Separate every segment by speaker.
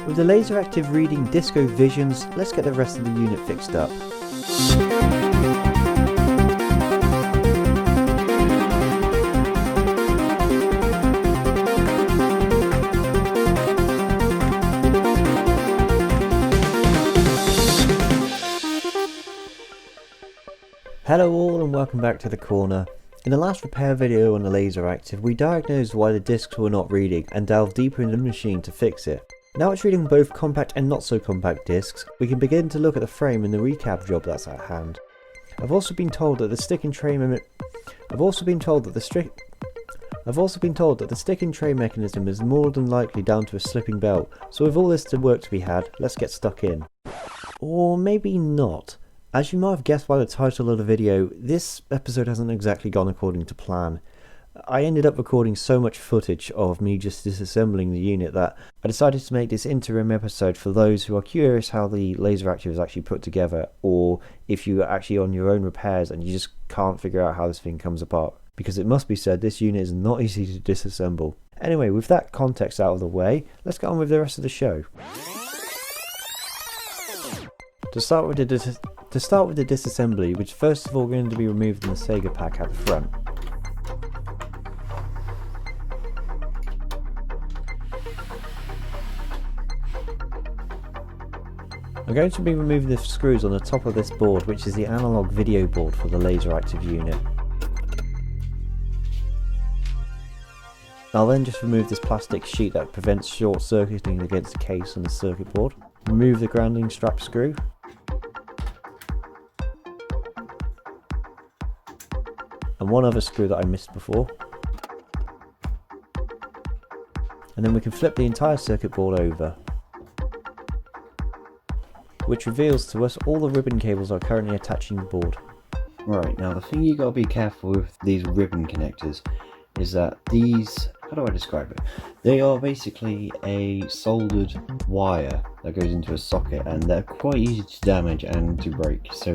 Speaker 1: With the LaserActive reading Disco Visions, let's get the rest of the unit fixed up. Hello all and welcome back to the corner. In the last repair video on the LaserActive, we diagnosed why the discs were not reading and delved deeper into the machine to fix it. Now it's reading both compact and not so compact discs, we can begin to look at the frame and the recap job that's at hand. I've also been told that the stick and tray mechanism is more than likely down to a slipping belt, so with all this work to be had, let's get stuck in. Or maybe not. As you might have guessed by the title of the video, this episode hasn't exactly gone according to plan. I ended up recording so much footage of me just disassembling the unit that I decided to make this interim episode for those who are curious how the LaserActive is actually put together, or if you're actually on your own repairs and you just can't figure out how this thing comes apart. Because it must be said, this unit is not easy to disassemble. Anyway, with that context out of the way, let's get on with the rest of the show. To start with the disassembly, which first of all going to be removed in the Sega pack at the front. I'm going to be removing the screws on the top of this board, which is the analog video board for the LaserActive unit. I'll then just remove this plastic sheet that prevents short circuiting against the case and the circuit board. Remove the grounding strap screw. And one other screw that I missed before. And then we can flip the entire circuit board over, which reveals to us all the ribbon cables are currently attaching the board.
Speaker 2: Right, now the thing you gotta be careful with these ribbon connectors is that these, how do I describe it? They are basically a soldered wire that goes into a socket, and they're quite easy to damage and to break. So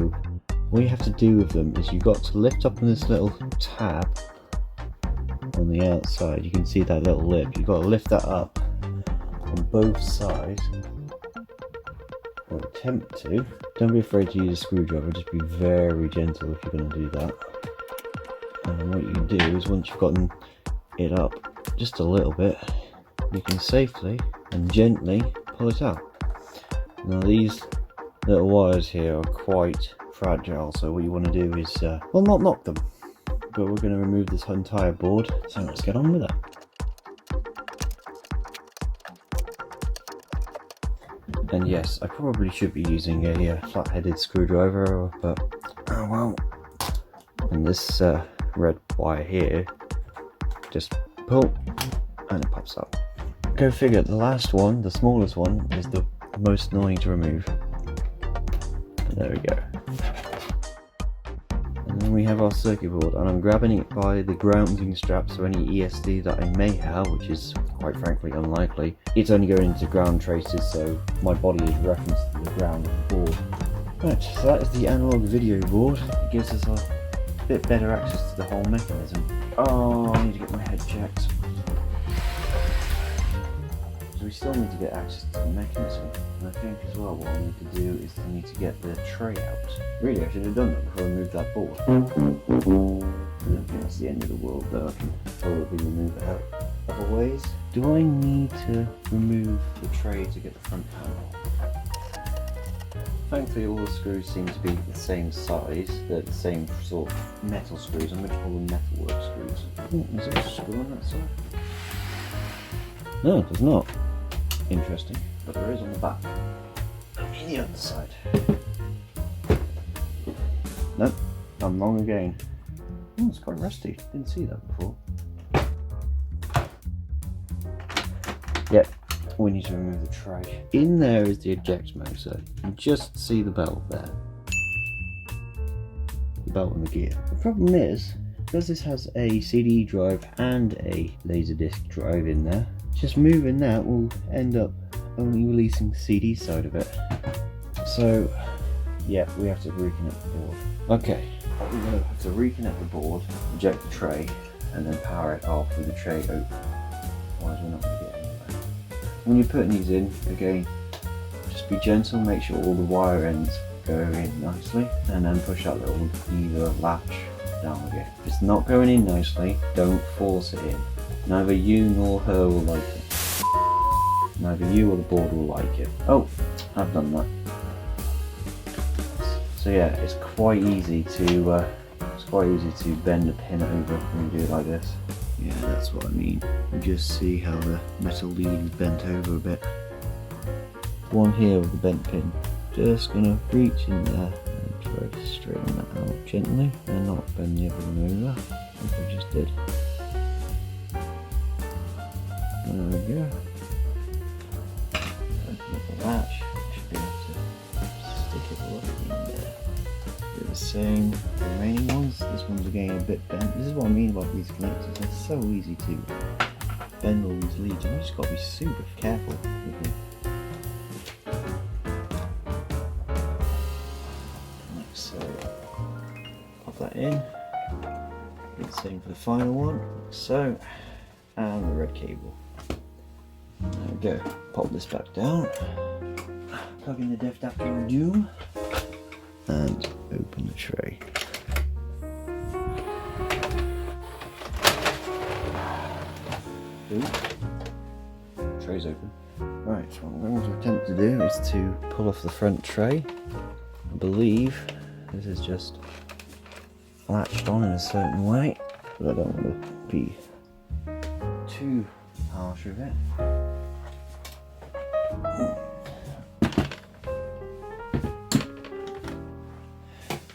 Speaker 2: what you have to do with them is you've got to lift up on this little tab on the outside. You can see that little lip. You've got to lift that up on both sides, or attempt to. Don't be afraid to use a screwdriver, just be very gentle if you're going to do that. And what you can do is, once you've gotten it up just a little bit, you can safely and gently pull it out. Now these little wires here are quite fragile, so what you want to do is, well, not knock them, but we're going to remove this entire board, so let's get on with it. And yes, I probably should be using a flat-headed screwdriver, but oh well. And this red wire here, just pull and it pops up. Go figure, the last one, the smallest one, is the most annoying to remove. And there we go. And then we have our circuit board, and I'm grabbing it by the grounding strap, so any ESD that I may have, which is quite frankly unlikely, it's only going into ground traces, so my body is referenced to the ground of the board. Right, so that is the analog video board. It gives us a bit better access to the whole mechanism. Oh, I need to get my head checked. So we still need to get access to the mechanism, and I think as well what I need to do is I need to get the tray out. Really, I should have done that before I moved that board. I don't think that's the end of the world, though. I can probably remove it out other ways. Do I need to remove the tray to get the front panel? Thankfully all the screws seem to be the same size, they're the same sort of metal screws. I'm going to call them metalwork screws. Oh, is there a screw on that side? No, there's not. Interesting, but there is on the back. And the other side. Nope, I'm wrong again. Oh, it's quite rusty. Didn't see that before. Yep, we need to remove the tray. In there is the eject motor. You can just see the belt there. The belt and the gear. The problem is, because this has a CD drive and a Laserdisc drive in there, just moving that will end up only releasing the CD side of it. So, yeah, we have to reconnect the board. Okay, we're going to have to reconnect the board, eject the tray, and then power it off with the tray open. Otherwise we're not going to get anywhere. when you're putting these in, again, just be gentle, make sure all the wire ends go in nicely, and then push that little lever latch down again. If it's not going in nicely, don't force it in. Neither you nor her will like it. Neither you or the board will like it. Oh, I've done that. So yeah, it's quite easy to bend a pin over when you do it like this. Yeah, that's what I mean. You just see how the metal lead is bent over a bit. One here with the bent pin. Just gonna reach in there and try to straighten that out gently and not bend the other one over, like we just did. There we go. Open up the latch. Should be able to stick it all in there. Do the same with the remaining ones. This one's again a bit bent. This is what I mean about these connectors. They're so easy to bend all these leads, and you just got to be super careful with them. Like so. Pop that in. Do the same for the final one. Like so. And the red cable. There we go. Pop this back down. Plug in the dev adapter of doom. And open the tray. Ooh. Tray's open. Right, so what I'm going to attempt to do is to pull off the front tray. I believe this is just latched on in a certain way, but I don't want to be too harsh with it.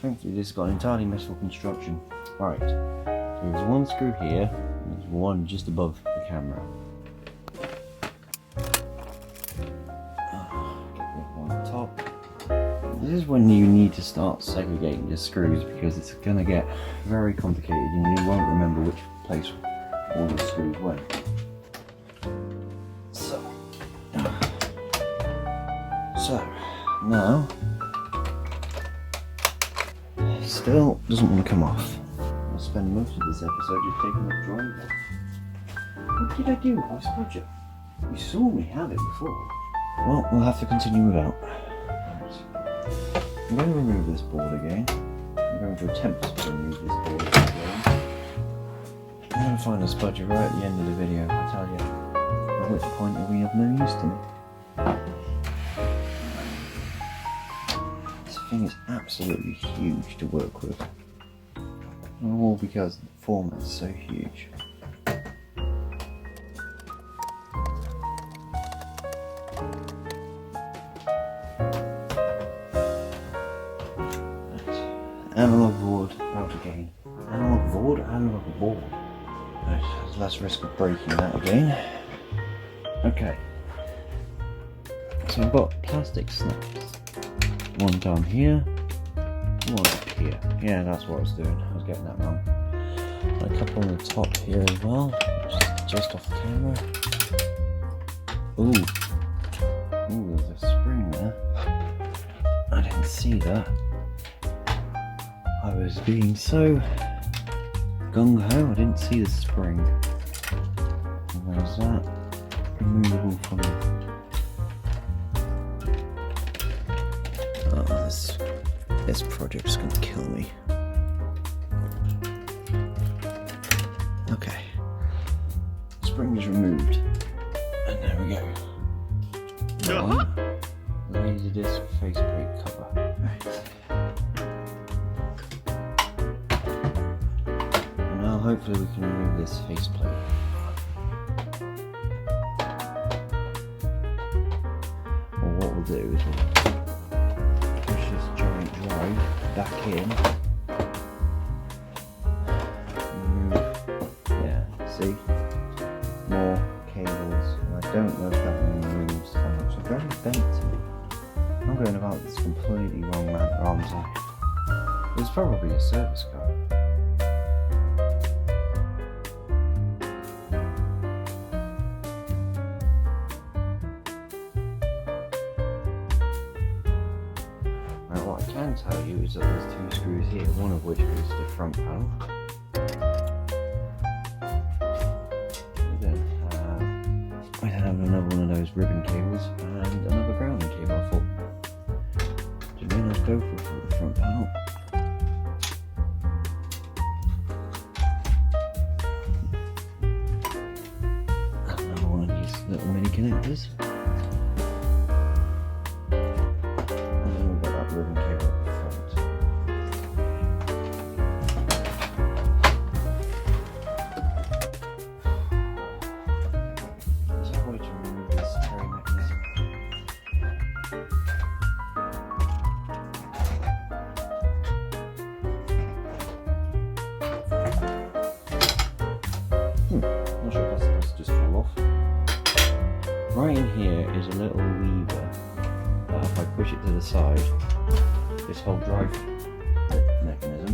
Speaker 2: Thankfully this has got an entirely metal construction. Right, so there's one screw here, and there's one just above the camera. Get the one on top. This is when you need to start segregating the screws, because it's going to get very complicated and you won't remember which place all the screws went. So now still doesn't want to come off. I'll spend most of this episode just taking the drive off. What did I do with this project? You saw me have it before. Well, we'll have to continue without. Right. I'm going to remove this board again. I'm going to attempt to remove this board again. I'm going to find a spudger right at the end of the video, I tell you. At which point it'll be of no use to me. This thing is absolutely huge to work with. All because the format is so huge. Analog board out again. Analog board, analog board. Right, there's less risk of breaking that again. Okay. So I've got plastic snaps. One down here, one up here. Yeah, that's what I was doing. I was getting that wrong. A couple on the top here as well, just off the camera. Ooh, there's a spring there. I didn't see that. I was being so gung-ho, I didn't see the spring. And there's that. Removable from the... Oh, this project's gonna kill me. Okay. Spring is removed. And there we go. One Laserdisc faceplate cover. Right. Now hopefully we can remove this faceplate. Well, what we'll do is we'll push this giant drive back in. Remove, yeah, see? More cables. And I don't know if that one removes how much. It's very bent to me. I'm going about this completely wrong answer. It's probably a service car. What I can tell you is that there's two screws here, one of which goes to the front panel. We then have another one of those ribbon cables and another grounding cable. I thought, didn't realise both were for the front panel. Another one of these little mini connectors. And then we've got that ribbon cable at the front. There's a way to remove this tray mechanism. Not sure if that's supposed to just fall off. Right in here is a little lever. If I push it to the side, this whole drive mechanism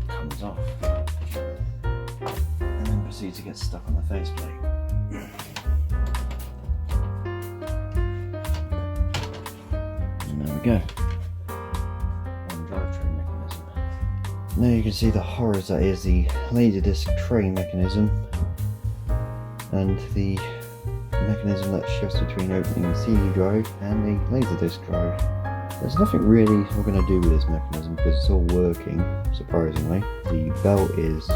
Speaker 2: comes off and then proceeds to get stuck on the faceplate. And there we go. Now you can see the horrors that is the LaserDisc tray mechanism and the mechanism that shifts between opening the CD drive and the LaserDisc drive. There's nothing really we're going to do with this mechanism because it's all working, surprisingly. The belt is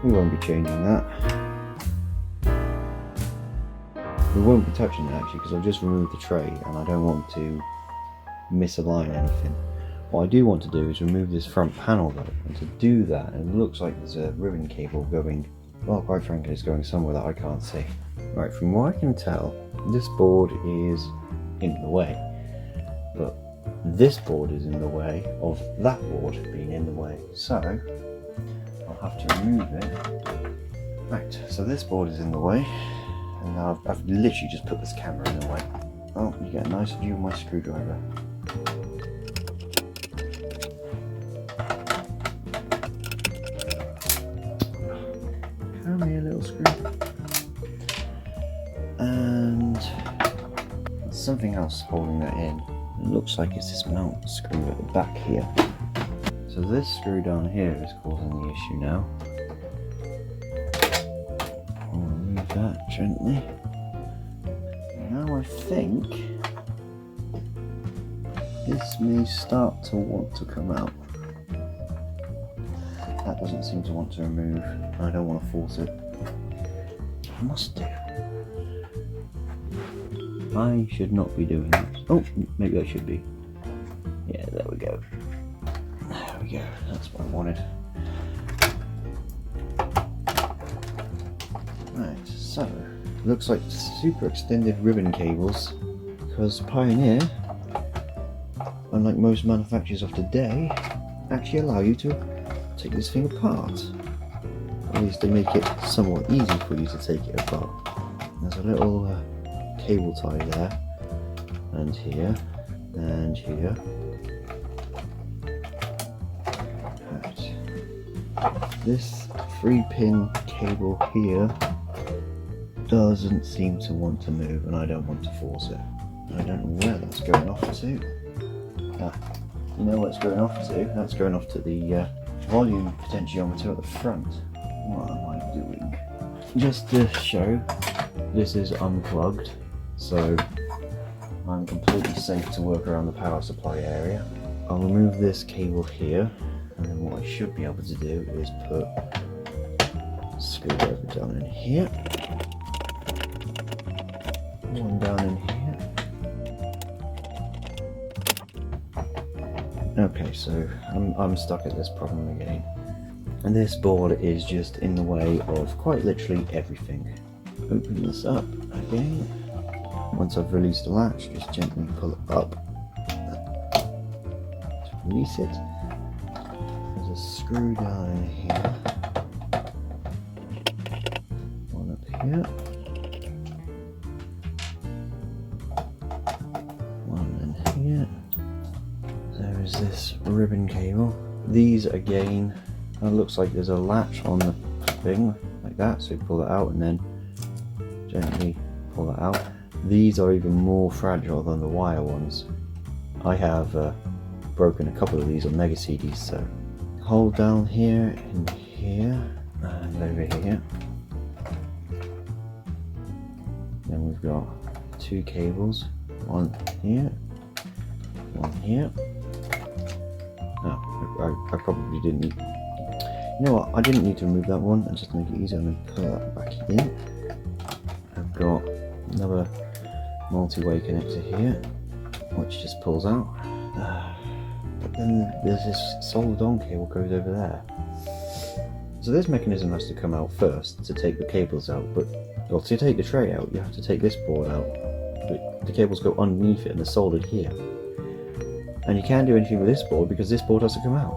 Speaker 2: we won't be changing that. We won't be touching it actually because I've just removed the tray and I don't want to misalign anything. What I do want to do is remove this front panel though, and to do that, it looks like there's a ribbon cable going, well quite frankly it's going somewhere that I can't see. Right, from what I can tell, this board is in the way, but this board is in the way of that board being in the way, so I'll have to remove it. Right, so this board is in the way, and now I've literally just put this camera in the way. Oh, you get a nice view of my screwdriver. Come here, little screw. And there's something else holding that in. It looks like it's this mount screw at the back here. So this screw down here is causing the issue now. I'll remove that gently. Now I think this may start to want to come out. That doesn't seem to want to remove. I don't want to force it. I must do. I should not be doing that. Oh, maybe I should be. Yeah, there we go. There we go. That's what I wanted. Right, so looks like super extended ribbon cables because Pioneer, unlike most manufacturers of today, actually allow you to take this thing apart. At least they make it somewhat easy for you to take it apart. There's a little cable tie there, and here, and here. Right. This 3-pin cable here doesn't seem to want to move, and I don't want to force it. I don't know where that's going off to. Ah, you know what it's going off to? That's going off to the volume potentiometer at the front. What am I doing? Just to show, this is unplugged, so I'm completely safe to work around the power supply area. I'll remove this cable here, and then what I should be able to do is put a screwdriver down in here, one down in here. Okay, so I'm stuck at this problem again. And this board is just in the way of quite literally everything. Open this up again. Once I've released the latch, just gently pull it up. To release it, there's a screw down in here. One up here. One in here. There is this ribbon cable. These again, it looks like there's a latch on the thing like that, so you pull it out and then gently pull it out. These are even more fragile than the wire ones. I have broken a couple of these on Mega CDs, so hold down here and here and over here. Then we've got 2 cables, one here, one here. Oh, I probably didn't need. You know what? I didn't need to remove that one, and just to make it easier, I'm going to put that back in. I've got another multi-way connector here, which just pulls out. But then there's this soldered-on cable goes over there. So this mechanism has to come out first to take the cables out, but well, to take the tray out, you have to take this board out. But the cables go underneath it and they're soldered here. And you can't do anything with this board because this board has to come out.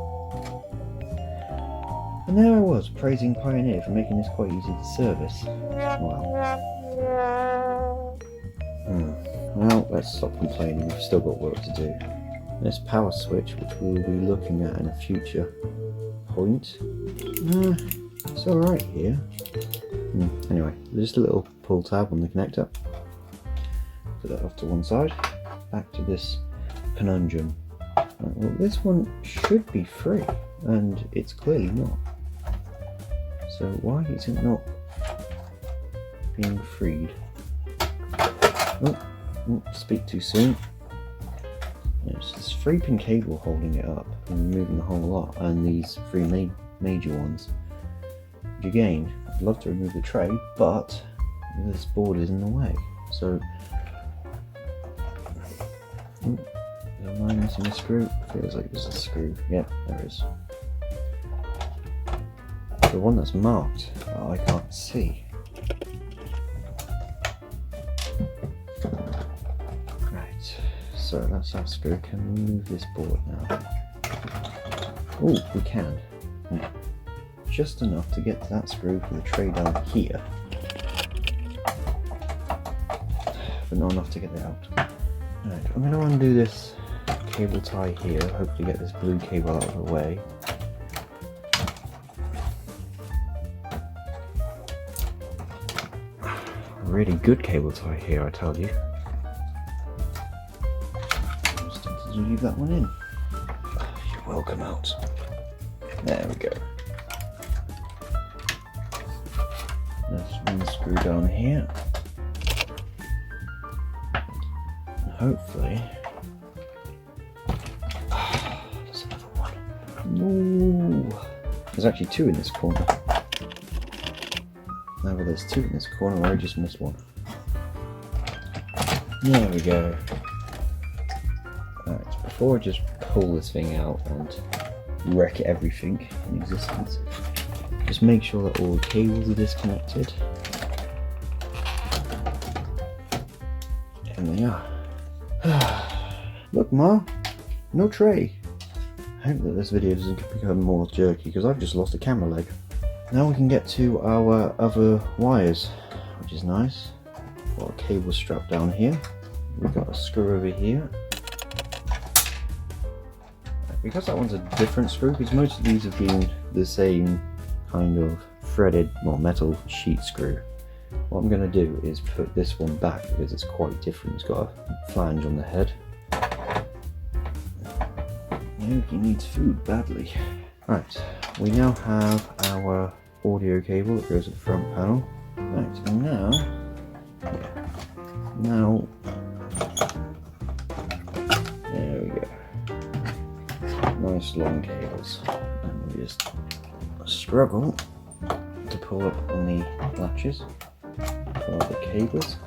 Speaker 2: And there I was, praising Pioneer for making this quite easy to service. Wow. Well, let's stop complaining, we've still got work to do. This power switch, which we'll be looking at in a future point. It's alright here. Anyway, there's just a little pull tab on the connector. Put that off to one side. Back to this conundrum. Well, this one should be free, and it's clearly not. So why is it not being freed? Oh, speak too soon. It's this 3-pin cable holding it up and removing the whole lot, and these 3 major ones. Which again, I'd love to remove the tray, but this board is in the way. So, am I missing a screw? Feels like there's a screw. Yeah, there is. The one that's marked, I can't see. Right, so that's our screw. Can we move this board now? Oh, we can. Just enough to get to that screw for the tray down here, but not enough to get it out. Right, I'm going to undo this cable tie here, hopefully get this blue cable out of the way. Really good cable tie here, I tell you. Just need to leave that one in. You're welcome out. There we go. Let's unscrew down here. And hopefully. There's another one. Ooh. There's actually 2 in this corner. Now there's 2 in this corner, I just missed one. There we go. Alright, before I just pull this thing out and wreck everything in existence, just make sure that all the cables are disconnected. And they are. Look, Ma! No tray! I hope that this video doesn't become more jerky because I've just lost a camera leg. Now we can get to our other wires, which is nice. Got a cable strap down here. We've got a screw over here. Because that one's a different screw, because most of these have been the same kind of threaded, well, metal sheet screw. What I'm going to do is put this one back because it's quite different. It's got a flange on the head. He needs food badly. Right, we now have our audio cable that goes to the front panel. Right, and now, there we go. Nice long cables. And we just struggle to pull up on the latches, pull out the cables.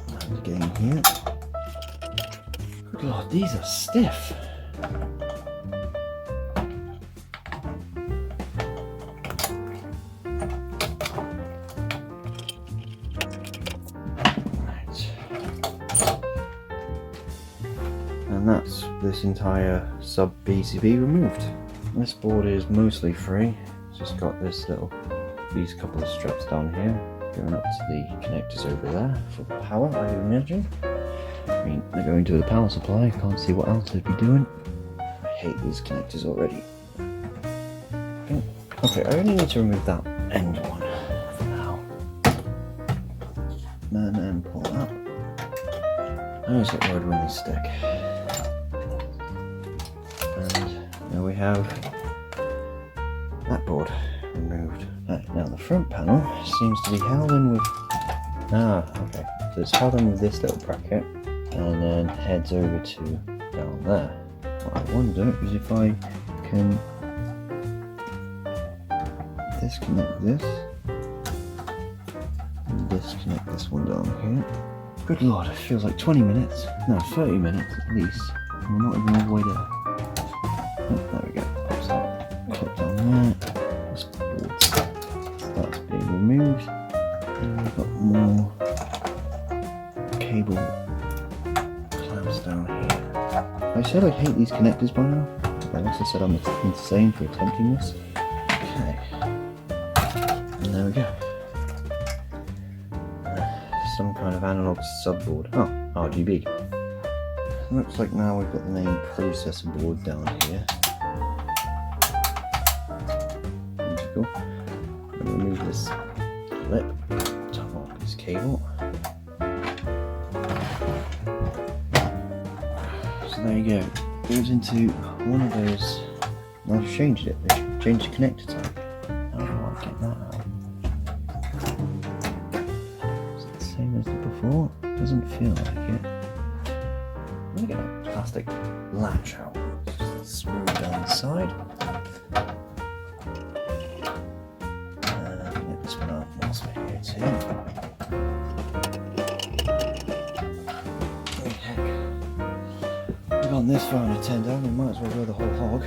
Speaker 2: And again here. Good lord, these are stiff. And that's this entire sub PCB removed. This board is mostly free. It's just got these couple of straps down here going up to the connectors over there for power, I imagine. I mean, they're going to the power supply. Can't see what else they'd be doing. I hate these connectors already. Okay, I only need to remove that end one for now. And then pull up. I always get worried when they stick. And there we have that board removed. Right, now the front panel seems to be held in with... okay. So it's held in with this little bracket and then heads over to down there. What I wonder is if I can disconnect this and disconnect this one down here. Good lord, it feels like 20 minutes. No, 30 minutes at least. We're not even all the way there. Oh, there we go. So, clip down there. This board starts being removed. And we've got more cable clamps down here. I said I hate these connectors by now. I also said I'm insane for attempting this. Okay. And there we go. Some kind of analog subboard. Oh, RGB. Looks like now we've got the main processor board down here. Beautiful. I'm going to remove this clip, top off this cable. So there you go. It goes into one of those. I've changed it. They changed the connector type. How do I get that out? Is it the same as before? Doesn't feel like it. I'm going to get a plastic latch out. Just smooth down the side. And get this one out whilst we're here too. Okay. We've gone this far in a 10 down, we might as well go the whole hog.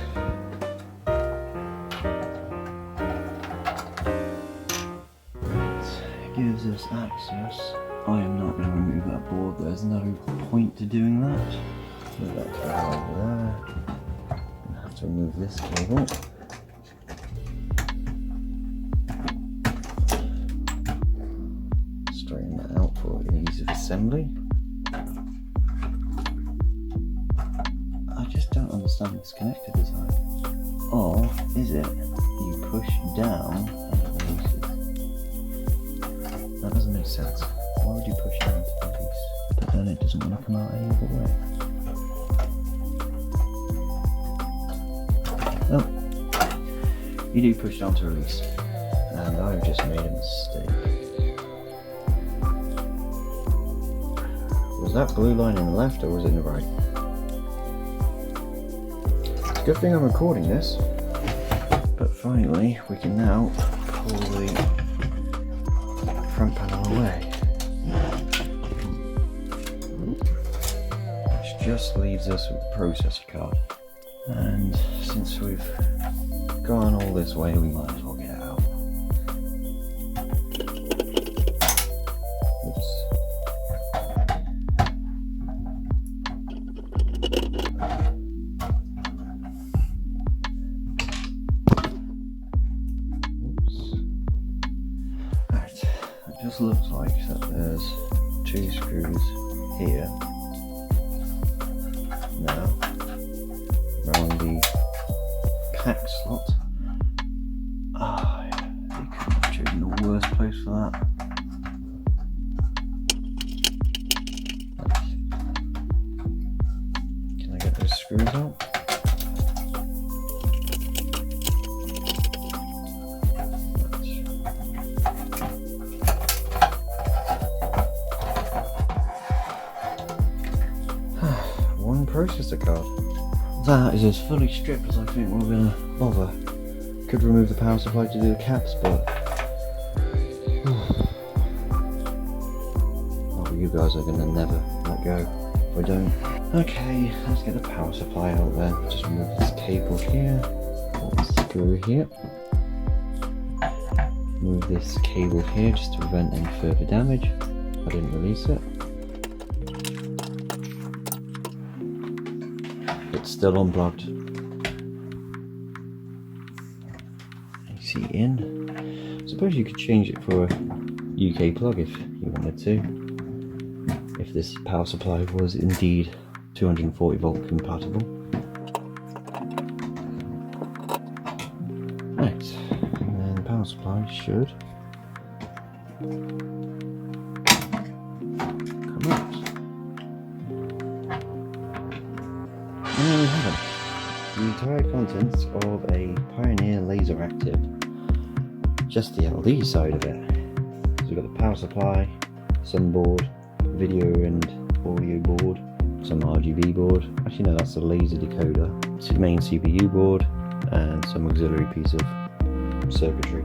Speaker 2: It gives us access. I am not going to remove that board, there's no point to doing that. Move that cable over there. I have to remove this cable. Straighten that out for ease of assembly. I just don't understand this connector design. Or is it you push down and it releases? That doesn't make sense. Why would you push down to release? But then it doesn't want to come out any other way. Well, you do push down to release. And I've just made a mistake. Was that blue line in the left or was it in the right? It's a good thing I'm recording this. But finally, we can now pull the front panel away. Which just leaves us with the processor card. And since we've gone all this way, we might as well get it out. Oops. Right, it just looks like that there's two screws here. Now, around the pack slot. They could have chosen the worst place for that. Can I get those screws out? One processor card. That is as fully stripped as I think we're going to bother. Could remove the power supply to do the caps, but well, you guys are going to never let go if I don't. Okay, let's get the power supply out then. Just remove this cable here, this screw here. Move this cable here just to prevent any further damage. I didn't release it. It's still unplugged. AC in. I suppose you could change it for a UK plug if you wanted to. If this power supply was indeed 240 volt compatible. Right, and then the power supply should come out. And there we have it. the entire contents of a Pioneer LaserActive. Just the LD side of it. So we've got the power supply, some board, video and audio board, some RGB board. Actually no, that's a laser decoder. It's the main CPU board and some auxiliary piece of circuitry.